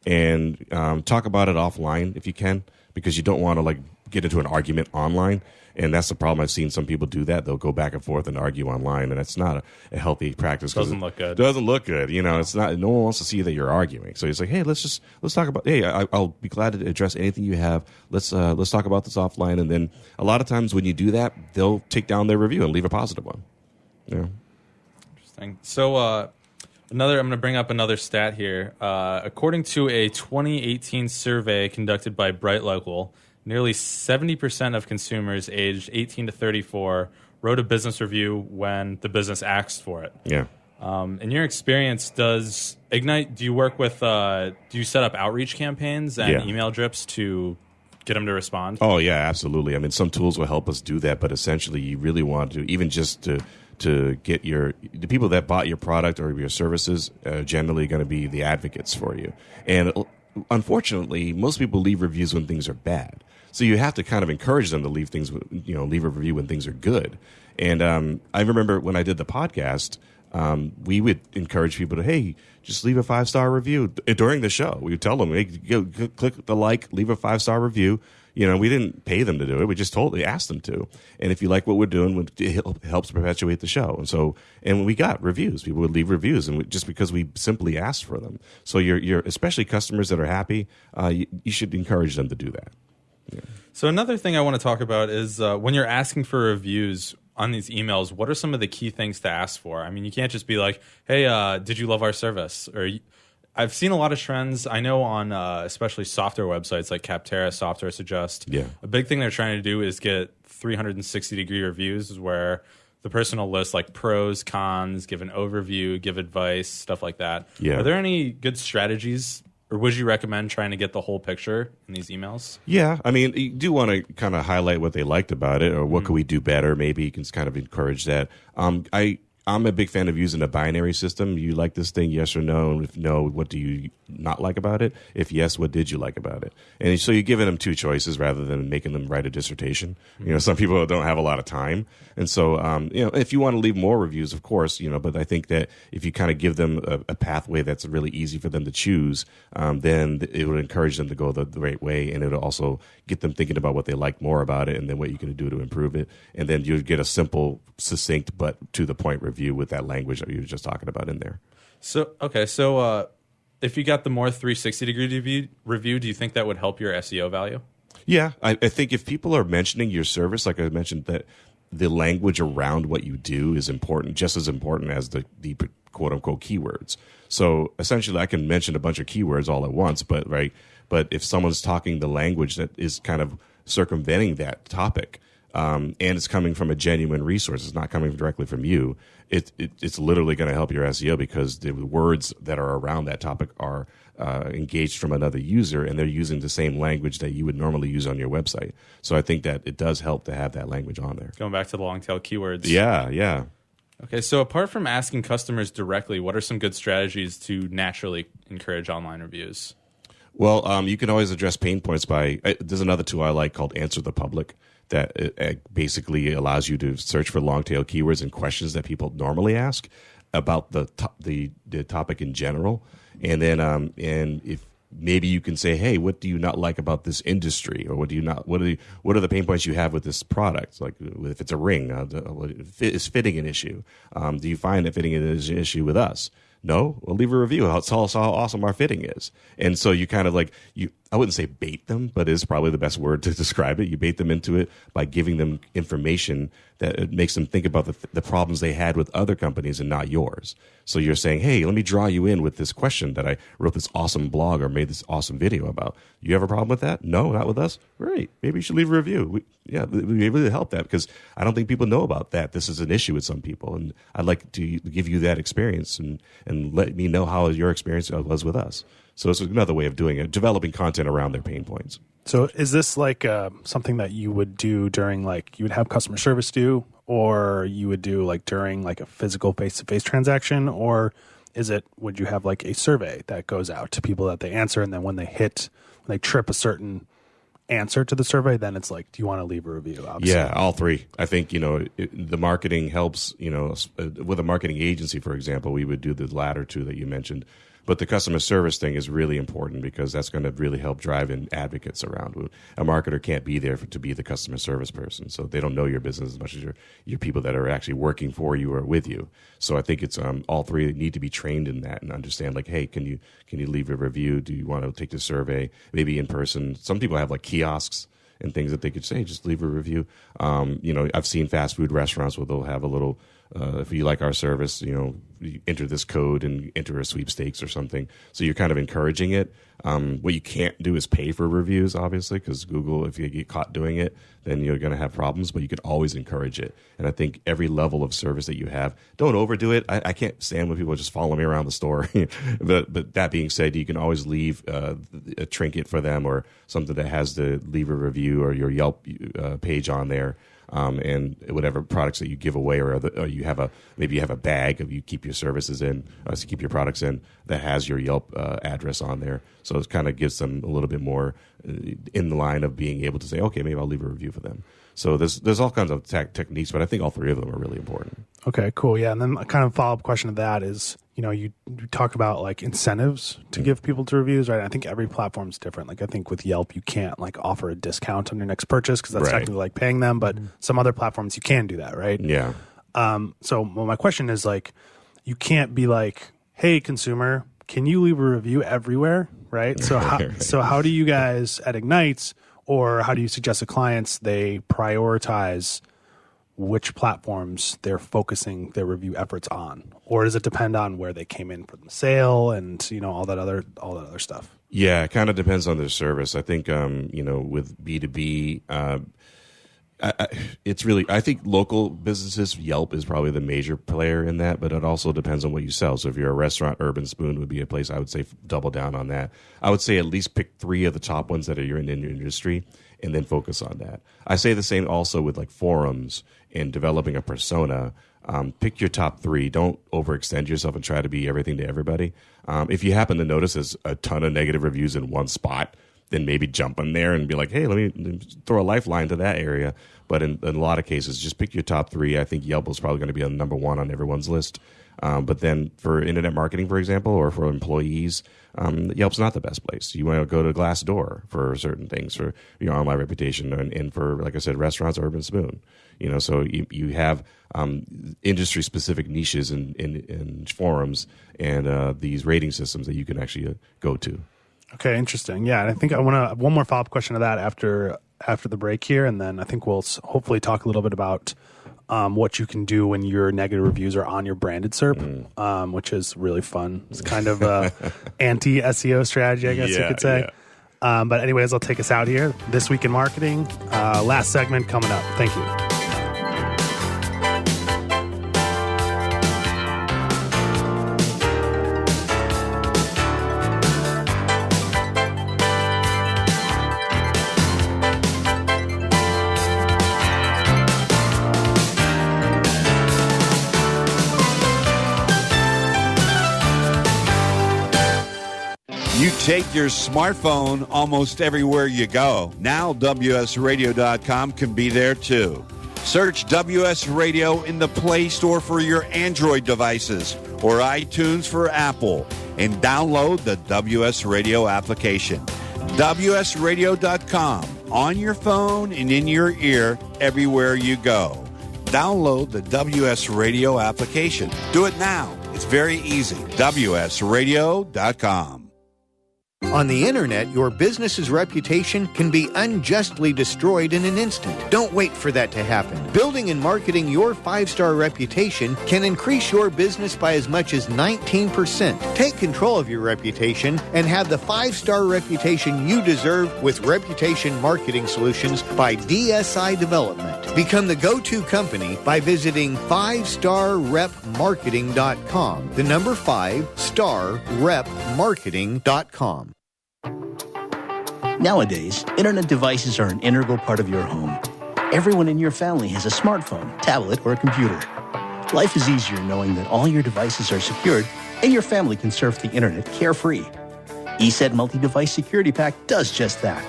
and talk about it offline if you can, because you don't want to like get into an argument online. And that's the problem. I've seen some people do that. They'll go back and forth and argue online, and that's not a healthy practice. Doesn't look good. Doesn't look good. It's not. No one wants to see that you're arguing. So it's like, hey, let's talk about. Hey, I'll be glad to address anything you have. Let's talk about this offline. And then a lot of times when you do that, they'll take down their review and leave a positive one. Yeah. Interesting. So I'm going to bring up another stat here. According to a 2018 survey conducted by Bright Local, nearly 70% of consumers aged 18 to 34 wrote a business review when the business asked for it. Yeah. In your experience, does Ignite, do you work with, do you set up outreach campaigns and email drips to get them to respond? Oh, yeah, absolutely. I mean, some tools will help us do that, but essentially you really want to, even just to get the people that bought your product or your services are generally going to be the advocates for you. And unfortunately, most people leave reviews when things are bad. So you have to kind of encourage them to leave a review when things are good. And I remember when I did the podcast, we would encourage people to, hey, just leave a 5-star review during the show. We would tell them, hey, go click the like, leave a 5-star review. We didn't pay them to do it. We just asked them to. And if you like what we're doing, it helps perpetuate the show. And we got reviews. People would leave reviews, and just because we simply asked for them. So you're especially customers that are happy, you should encourage them to do that. Yeah. So another thing I want to talk about is when you're asking for reviews on these emails, what are some of the key things to ask for? I mean, you can't just be like, hey, did you love our service? Or I've seen a lot of trends. I know on especially software websites like Capterra, Software Suggest. Yeah. A big thing they're trying to do is get 360-degree reviews where the person will list like pros, cons, give an overview, give advice, stuff like that. Yeah. Are there any good strategies, or would you recommend trying to get the whole picture in these emails? Yeah, I mean, you do want to kind of highlight what they liked about it, or what could we do better. Maybe you can kind of encourage that. I'm a big fan of using a binary system. You like this thing, yes or no? And if no, what do you not like about it? If yes, what did you like about it? And so you're giving them two choices rather than making them write a dissertation. Some people don't have a lot of time. And so, if you want to leave more reviews, of course, but I think that if you kind of give them a pathway that's really easy for them to choose, then it would encourage them to go the right way. And it'll also get them thinking about what they like more about it and then what you can do to improve it. And then you'd get a simple, succinct, but to the point review with that language that you were just talking about in there. So if you got the more 360-degree review, do you think that would help your SEO value? Yeah, I think if people are mentioning your service, like I mentioned, that the language around what you do is important, just as important as the quote-unquote keywords. So essentially, I can mention a bunch of keywords all at once, but if someone's talking the language that is kind of circumventing that topic, and it's coming from a genuine resource, it's not coming directly from you, it's literally going to help your SEO because the words that are around that topic are engaged from another user, and they're using the same language that you would normally use on your website. So I think that it does help to have that language on there. Going back to the long tail keywords. Yeah. Okay, so apart from asking customers directly, what are some good strategies to naturally encourage online reviews? Well, you can always address pain points by there's another tool I like called Answer the Public that basically allows you to search for long tail keywords and questions that people normally ask about the topic in general. And then and if maybe you can say, hey, what do you not like about this industry, or what are the pain points you have with this product? Like if it's a ring, is fitting an issue? Do you find that fitting is an issue with us? No? Well, leave a review. Tell us how awesome our fitting is. And so you kind of I wouldn't say bait them, but it's probably the best word to describe it. You bait them into it by giving them information that it makes them think about the problems they had with other companies and not yours. So you're saying, hey, let me draw you in with this question that I wrote this awesome blog or made this awesome video about. You have a problem with that? No, not with us? Great. Maybe you should leave a review. We'd be able to help that because I don't think people know about that. This is an issue with some people. And I'd like to give you that experience and let me know how your experience was with us. So it's another way of doing it, developing content around their pain points. So is this like something that you would do during you would have customer service do, or you would do during a physical face-to-face transaction, or would you have a survey that goes out to people that they answer, and then when they trip a certain answer to the survey, then it's do you want to leave a review? Obviously. Yeah, all three. I think, the marketing helps, with a marketing agency, for example, we would do the latter two that you mentioned. But the customer service thing is really important because that's going to really help drive in advocates around. A marketer can't be there to be the customer service person, so they don't know your business as much as your people that are actually working for you or with you. So I think it's all three need to be trained in that and understand hey, can you leave a review? Do you want to take the survey? Maybe in person. Some people have kiosks and things that they could say, just leave a review. I've seen fast food restaurants where they'll have a little if you like our service, you enter this code and enter a sweepstakes or something. So you're kind of encouraging it. What you can't do is pay for reviews, obviously, because Google, if you get caught doing it, then you're going to have problems, but you can always encourage it. And I think every level of service that you have, don't overdo it. I can't stand when people just follow me around the store. But that being said, you can always leave a trinket for them or something that has the leave a review or your Yelp page on there. And whatever products that you give away, or you have maybe you have a bag of you keep your services in, so keep your products in that has your Yelp address on there. So it kind of gives them a little bit more in the line of being able to say, okay, maybe I'll leave a review for them. So there's all kinds of techniques, but I think all three of them are really important. Okay, cool. Yeah, and then a kind of follow-up question to that is, you talk about like incentives to give people to reviews, right? I think every platform's different. Like I think with Yelp, you can't like offer a discount on your next purchase because that's technically like paying them, but some other platforms you can do that, right? Yeah. So my question is like, you can't be like, hey, consumer, can you leave a review everywhere, right? So how do you guys at Ignites, or how do you suggest to clients they prioritize which platforms they're focusing their review efforts on? Or does it depend on where they came in from the sale and, all that other stuff? Yeah, it kind of depends on their service. I think, with B2B, I think local businesses, Yelp is probably the major player in that, but it also depends on what you sell. So if you're a restaurant, Urban Spoon would be a place I would say double down on that. I would say at least pick 3 of the top ones that are in your industry and then focus on that. I say the same also with like forums and developing a persona. Pick your top 3. Don't overextend yourself and try to be everything to everybody. If you happen to notice there's a ton of negative reviews in one spot, then maybe jump in there and be like, hey, let me throw a lifeline to that area. But in a lot of cases, just pick your top 3. I think Yelp is probably going to be on number 1 on everyone's list. But then for internet marketing, for example, or for employees, Yelp's not the best place. You want to go to Glassdoor for certain things, for your online reputation, and for, like I said, restaurants, Urban Spoon. So you have industry-specific niches in forums and these rating systems that you can actually go to. Okay, interesting. Yeah, and I think I want to one more follow-up question to that after the break here, and then I think we'll hopefully talk a little bit about what you can do when your negative reviews are on your branded SERP, which is really fun. It's kind of a anti-SEO strategy, I guess you could say. Yeah. But anyways, I'll take us out here. This Week in Marketing, last segment coming up. Thank you. You take your smartphone almost everywhere you go. Now WSRadio.com can be there too. Search WS Radio in the Play Store for your Android devices or iTunes for Apple, and download the WS Radio application. WSRadio.com, on your phone and in your ear everywhere you go. Download the WS Radio application. Do it now. It's very easy. WSRadio.com. On the internet, your business's reputation can be unjustly destroyed in an instant. Don't wait for that to happen. Building and marketing your 5-star reputation can increase your business by as much as 19%. Take control of your reputation and have the 5-star reputation you deserve with Reputation Marketing Solutions by DSI Development. Become the go-to company by visiting 5starrepmarketing.com. The number 5starrepmarketing.com. Nowadays, internet devices are an integral part of your home. Everyone in your family has a smartphone, tablet, or a computer. Life is easier knowing that all your devices are secured and your family can surf the internet carefree. ESET Multi-Device Security Pack does just that.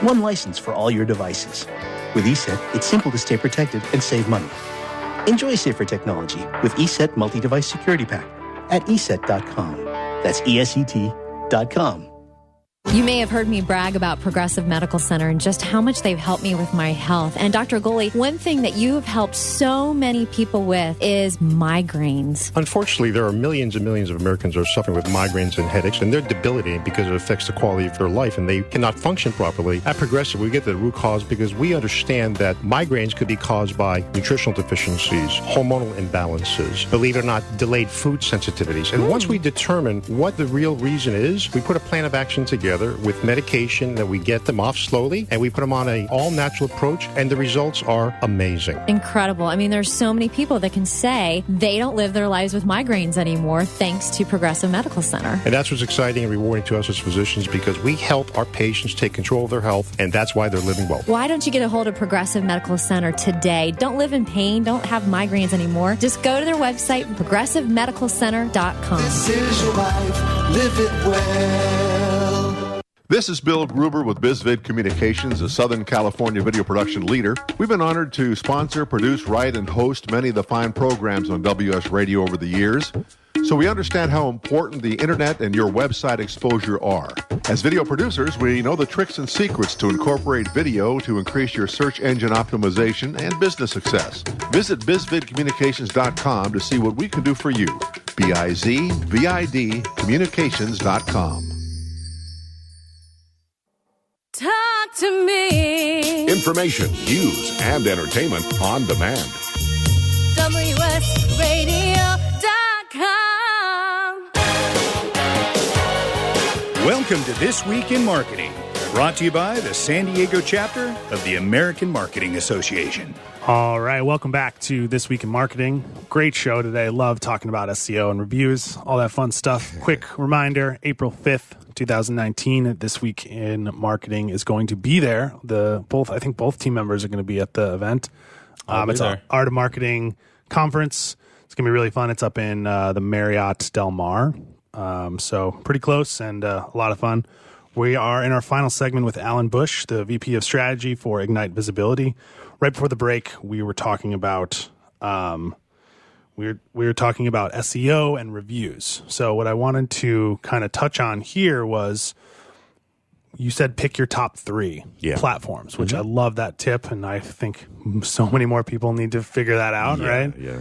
One license for all your devices. With ESET, it's simple to stay protected and save money. Enjoy safer technology with ESET Multi-Device Security Pack at ESET.com. That's ESET.com. You may have heard me brag about Progressive Medical Center and just how much they've helped me with my health. And Dr. Goli, one thing that you have helped so many people with is migraines. Unfortunately, there are millions and millions of Americans who are suffering with migraines and headaches, and they're debilitating because it affects the quality of their life, and they cannot function properly. At Progressive, we get to the root cause because we understand that migraines could be caused by nutritional deficiencies, hormonal imbalances, believe it or not, delayed food sensitivities. And once we determine what the real reason is, we put a plan of action together with medication that we get them off slowly, and we put them on an all-natural approach, and the results are amazing. Incredible. I mean, there's so many people that can say they don't live their lives with migraines anymore thanks to Progressive Medical Center. And that's what's exciting and rewarding to us as physicians, because we help our patients take control of their health, and that's why they're living well. Why don't you get a hold of Progressive Medical Center today? Don't live in pain. Don't have migraines anymore. Just go to their website, progressivemedicalcenter.com. This is your life. Live it well. This is Bill Gruber with BizVid Communications, a Southern California video production leader. We've been honored to sponsor, produce, write, and host many of the fine programs on WS Radio over the years. So we understand how important the internet and your website exposure are. As video producers, we know the tricks and secrets to incorporate video to increase your search engine optimization and business success. Visit bizvidcommunications.com to see what we can do for you. BIZVID communications.com. Talk to me. Information, news, and entertainment on demand. WSRadio.com. Welcome to This Week in Marketing, brought to you by the San Diego chapter of the American Marketing Association. All right, welcome back to This Week in Marketing. Great show today. Love talking about SEO and reviews, all that fun stuff. Quick reminder, April 5th, 2019, This Week in Marketing is going to be there. I think both team members are going to be at the event. It's an Art of Marketing conference. It's going to be really fun. It's up in the Marriott Del Mar. So pretty close and a lot of fun. We are in our final segment with Alan Bush, the VP of Strategy for Ignite Visibility. Right before the break, we were talking about we were talking about SEO and reviews. So what I wanted to kind of touch on here was, you said pick your top 3 platforms, which I love that tip, and I think so many more people need to figure that out, right? Yeah.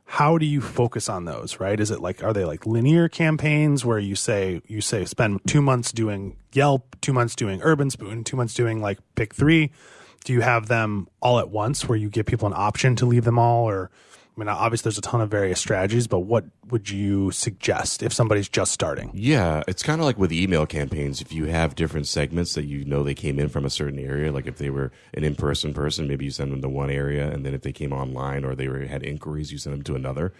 How do you focus on those, right? Is it are they like linear campaigns where you say spend 2 months doing Yelp, 2 months doing Urban Spoon, 2 months doing like pick 3? Do you have them all at once where you give people an option to leave them all? Or, I mean, obviously there's a ton of various strategies, but what would you suggest if somebody's just starting? Yeah, it's kind of like with email campaigns. If you have different segments that you know they came in from a certain area, like if they were an in-person person, maybe you send them to one area, and then if they came online or they had inquiries, you send them to another.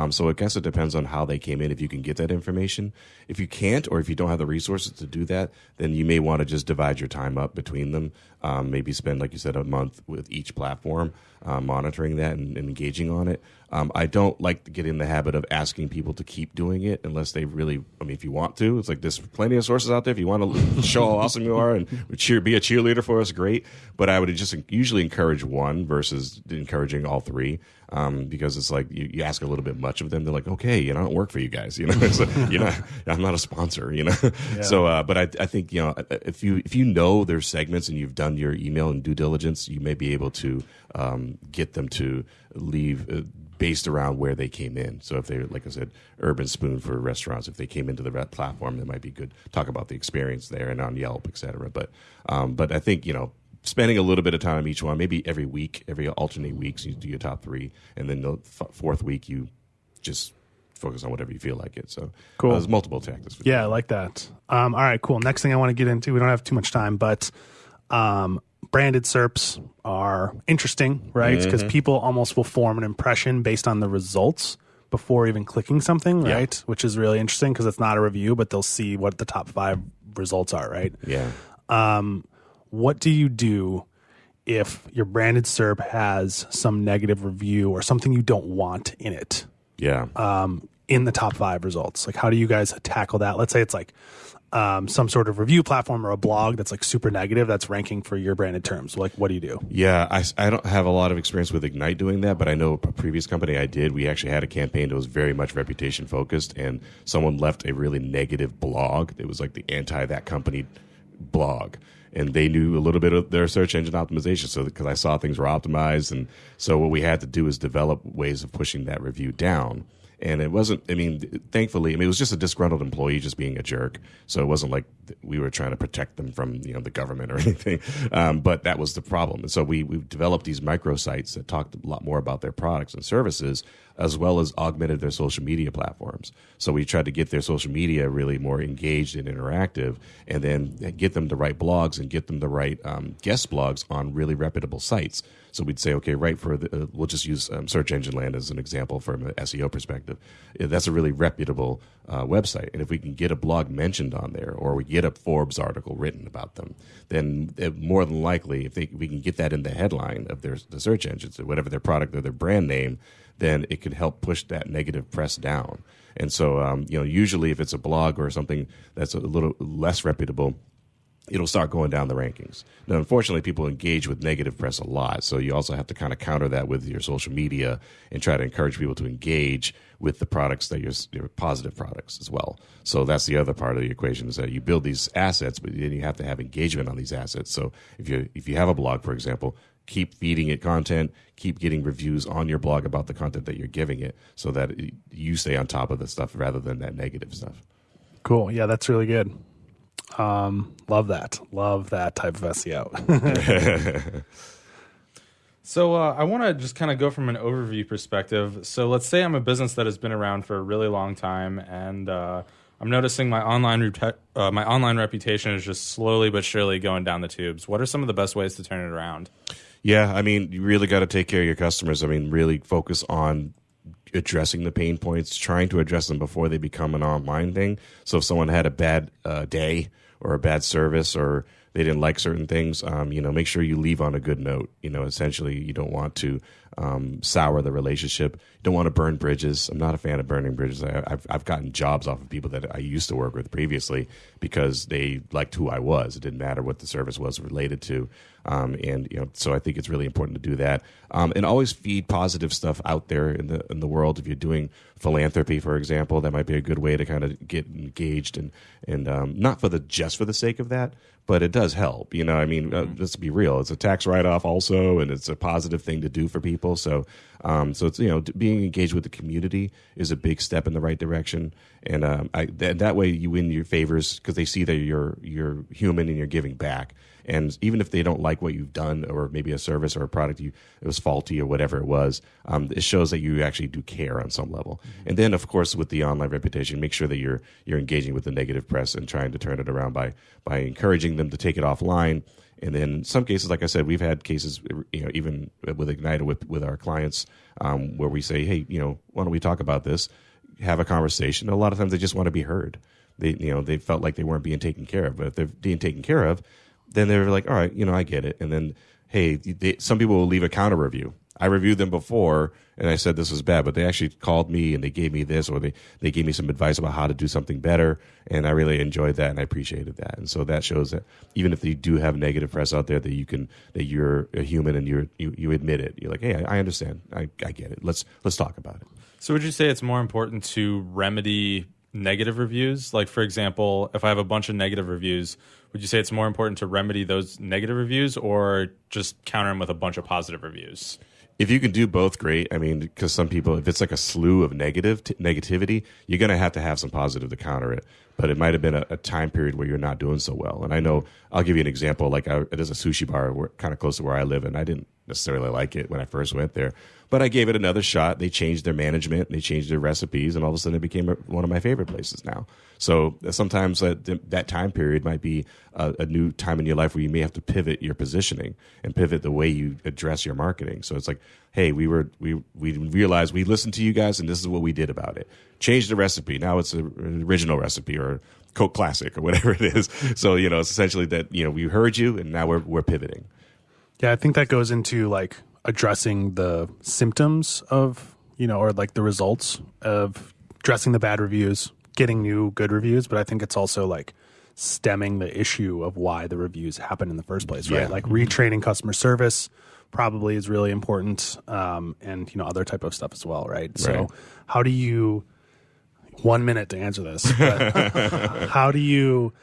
So I guess it depends on how they came in, if you can get that information. If you can't, or if you don't have the resources to do that, then you may want to just divide your time up between them. Maybe spend, like you said, a month with each platform, monitoring that and engaging on it. I don't like to get in the habit of asking people to keep doing it unless they really, if you want to. It's like there's plenty of sources out there. If you want to show how awesome you are and be a cheerleader for us, great. But I would just usually encourage one versus encouraging all 3. Because it's like you ask a little bit much of them. They're like, okay, I don't work for you guys. So, I'm not a sponsor. Yeah. So, but I think if you know their segments and you've done your email and due diligence, you may be able to get them to leave based around where they came in. So if they're, like I said, Urban Spoon for restaurants, if they came into the platform, it might be good. Talk about the experience there and on Yelp, et cetera. But I think spending a little bit of time each one, maybe every week, every alternate weeks, you do your top 3, and then the 4th week you just focus on whatever you feel like it. So cool. There's multiple tactics. Yeah, I like that. All right, cool. Next thing I want to get into, we don't have too much time, but branded SERPs are interesting, right? Because people almost will form an impression based on the results before even clicking something, right? Which is really interesting because it's not a review, but they'll see what the top 5 results are, right? Yeah. What do you do if your branded SERP has some negative review or something you don't want in it? Yeah. In the top 5 results? Like, how do you guys tackle that? Let's say it's like, some sort of review platform or a blog that's like super negative that's ranking for your branded terms? Like, what do you do? Yeah, I don't have a lot of experience with Ignite doing that, but I know a previous company I did, we actually had a campaign that was very much reputation focused, and someone left a really negative blog. It was like the anti-that company blog. And they knew a little bit of their search engine optimization, so because I saw things were optimized. And so what we had to do is develop ways of pushing that review down. And it wasn't, I mean, thankfully, I mean, it was just a disgruntled employee just being a jerk. So it wasn't like we were trying to protect them from, you know, the government or anything. But that was the problem. And so we've developed these microsites that talked a lot more about their products and services, as well as augmented their social media platforms. So we tried to get their social media really more engaged and interactive, and then get them the right blogs and get them the right guest blogs on really reputable sites. So we'd say, okay, right, for the, we'll just use Search Engine Land as an example from an SEO perspective. That's a really reputable website. And if we can get a blog mentioned on there, or we get a Forbes article written about them, then more than likely, if we can get that in the headline of the search engines, or whatever their product or their brand name, then it could help push that negative press down. And so, you know, usually if it's a blog or something that's a little less reputable, it'll start going down the rankings. Now, unfortunately, people engage with negative press a lot, so you also have to kind of counter that with your social media and try to encourage people to engage with the products that your positive products as well. So that's the other part of the equation, is that you build these assets, but then you have to have engagement on these assets. So if you have a blog, for example, keep feeding it content, keep getting reviews on your blog about the content that you're giving it, so that you stay on top of the stuff rather than that negative stuff. Cool. Yeah, that's really good. Love that type of SEO. So I want to just kind of go from an overview perspective. So let's say I'm a business that has been around for a really long time, and I'm noticing my online reputation is just slowly but surely going down the tubes. What are some of the best ways to turn it around? Yeah, I mean, you really got to take care of your customers. I mean, really focus on addressing the pain points, trying to address them before they become an online thing. So if someone had a bad day or a bad service, or they didn't like certain things, you know, make sure you leave on a good note. You know, essentially, you don't want to sour the relationship. You don't want to burn bridges. I'm not a fan of burning bridges. I've gotten jobs off of people that I used to work with previously because they liked who I was. It didn't matter what the service was related to. And you know, so I think it's really important to do that, and always feed positive stuff out there in the world. If you're doing philanthropy, for example, that might be a good way to kind of get engaged, and not just for the sake of that, but it does help. You know, I mean, let's be real. It's a tax write-off also, and it's a positive thing to do for people. So, so it's, you know, being engaged with the community is a big step in the right direction, and that way you win your favors because they see that you're human and you're giving back. And even if they don't like what you've done, or maybe a service or a product it was faulty or whatever it was, it shows that you actually do care on some level. Mm-hmm. And then, of course, with the online reputation, make sure that you're engaging with the negative press and trying to turn it around by encouraging them to take it offline. And then in some cases, like I said, we've had cases, you know, even with Ignite with our clients, where we say, hey, you know, why don't we talk about this? Have a conversation. A lot of times they just want to be heard. They felt like they weren't being taken care of. But if they're being taken care of, then they're like, all right, you know, I get it. And then, hey, some people will leave a counter review. I reviewed them before, and I said this was bad, but they actually called me and they gave me this, or they gave me some advice about how to do something better, and I really enjoyed that and I appreciated that. And so that shows that even if you do have negative press out there, that you're a human and you admit it. You're like, hey, I understand. I get it. Let's talk about it. So would you say it's more important to remedy negative reviews? Like, for example, if I have a bunch of negative reviews, would you say it's more important to remedy those negative reviews, or just counter them with a bunch of positive reviews? If you can do both, great. I mean, because some people, if it's like a slew of negativity, you're going to have some positive to counter it. But it might have been a time period where you're not doing so well. And I know, I'll give you an example. Like, there's a sushi bar kind of close to where I live, and I didn't necessarily like it when I first went there. But I gave it another shot. They changed their management, they changed their recipes, and all of a sudden it became one of my favorite places now. So sometimes that time period might be a new time in your life where you may have to pivot your positioning and pivot the way you address your marketing. So it's like, hey, we realized we listened to you guys, and this is what we did about it. Change the recipe. Now it's an original recipe, or Coke Classic, or whatever it is. So, you know, it's essentially that, you know, we heard you, and now we're pivoting. Yeah, I think that goes into like addressing the symptoms of, you know, or like the results of addressing the bad reviews, getting new good reviews. But I think it's also like stemming the issue of why the reviews happen in the first place, right? Yeah. Like retraining customer service probably is really important, and other type of stuff as well, right? So how do you 1 minute to answer this, but how do you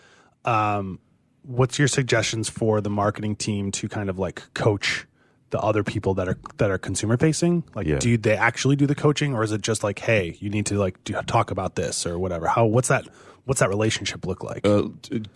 what's your suggestions for the marketing team to kind of like coach the other people that are consumer facing? Like, do they actually do the coaching, or is it just like, hey, you need to like talk about this or whatever? What's that relationship look like?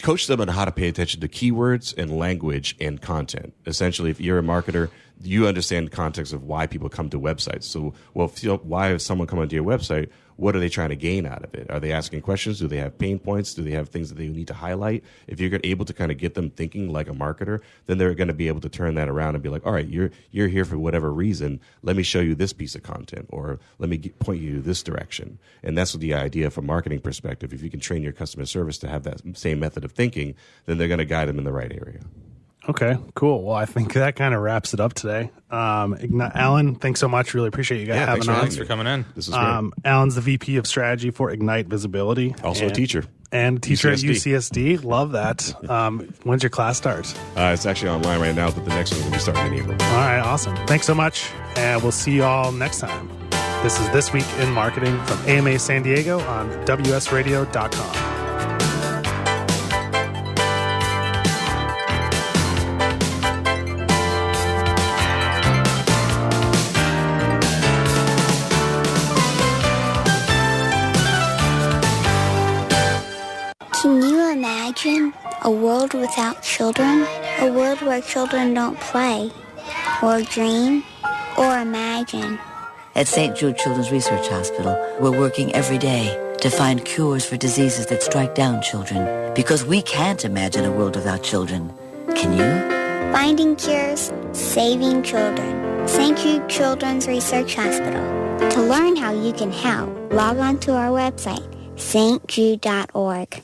Coach them on how to pay attention to keywords and language and content. Essentially, if you're a marketer, you understand the context of why people come to websites. So, why is someone coming to your website? What are they trying to gain out of it? Are they asking questions? Do they have pain points? Do they have things that they need to highlight? If you're able to kind of get them thinking like a marketer, then they're going to be able to turn that around and be like, all right, you're here for whatever reason. Let me show you this piece of content, or let me point you this direction. And that's what the idea from a marketing perspective. If you can train your customer service to have that same method of thinking, then they're going to guide them in the right area. Okay, cool. Well, I think that kind of wraps it up today. Alan, thanks so much. Really appreciate you guys having on. Thanks for coming in. This is great. Alan's the VP of Strategy for Ignite Visibility. Also a teacher. And a teacher at UCSD. Love that. When's your class start? It's actually online right now, but the next one's going to be starting in April. All right, awesome. Thanks so much, and we'll see you all next time. This is This Week in Marketing from AMA San Diego on WSRadio.com. Can you imagine a world without children? A world where children don't play, or dream, or imagine? At St. Jude Children's Research Hospital, we're working every day to find cures for diseases that strike down children. Because we can't imagine a world without children. Can you? Finding cures, saving children. St. Jude Children's Research Hospital. To learn how you can help, log on to our website, stjude.org.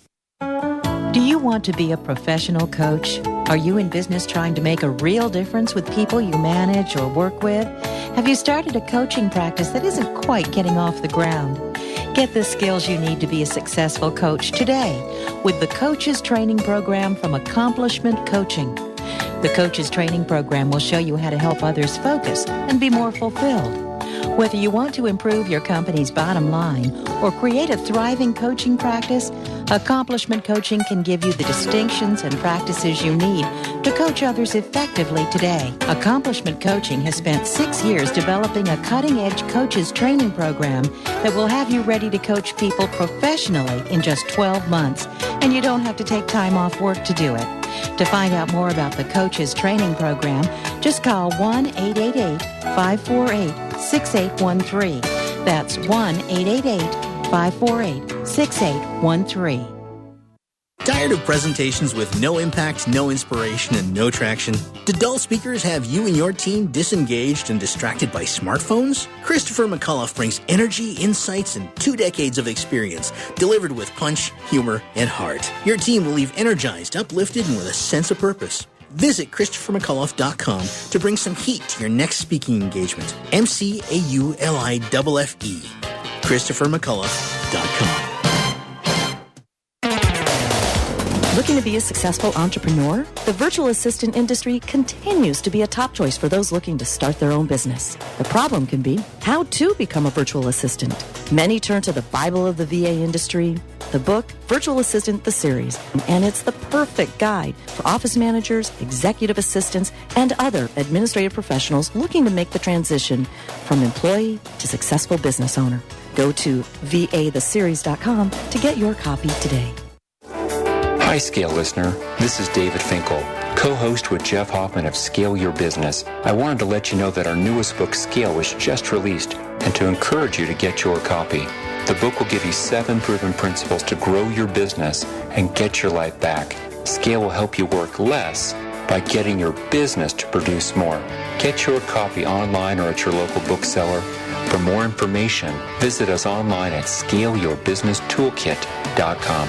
Do you want to be a professional coach? Are you in business trying to make a real difference with people you manage or work with? Have you started a coaching practice that isn't quite getting off the ground? Get the skills you need to be a successful coach today with the Coaches Training Program from Accomplishment Coaching. The Coaches Training Program will show you how to help others focus and be more fulfilled. Whether you want to improve your company's bottom line or create a thriving coaching practice, Accomplishment Coaching can give you the distinctions and practices you need to coach others effectively today. Accomplishment Coaching has spent 6 years developing a cutting-edge coaches training program that will have you ready to coach people professionally in just 12 months, and you don't have to take time off work to do it. To find out more about the Coaches Training Program, just call 1-888-548-6813. That's 1-888-548-6813. Tired of presentations with no impact, no inspiration, and no traction? Do dull speakers have you and your team disengaged and distracted by smartphones? Christopher McAuliffe brings energy, insights, and 2 decades of experience, delivered with punch, humor, and heart. Your team will leave energized, uplifted, and with a sense of purpose. Visit ChristopherMcAuliffe.com to bring some heat to your next speaking engagement. McAuliffe. ChristopherMcAuliffe.com. Looking to be a successful entrepreneur? The virtual assistant industry continues to be a top choice for those looking to start their own business. The problem can be how to become a virtual assistant. Many turn to the Bible of the VA industry, the book Virtual Assistant, the series, and it's the perfect guide for office managers, executive assistants, and other administrative professionals looking to make the transition from employee to successful business owner. Go to vatheseries.com to get your copy today. Hi, Scale listener. This is David Finkel, co-host with Jeff Hoffman of Scale Your Business. I wanted to let you know that our newest book, Scale, was just released, and to encourage you to get your copy. The book will give you 7 proven principles to grow your business and get your life back. Scale will help you work less by getting your business to produce more. Get your copy online or at your local bookseller. For more information, visit us online at scaleyourbusinesstoolkit.com.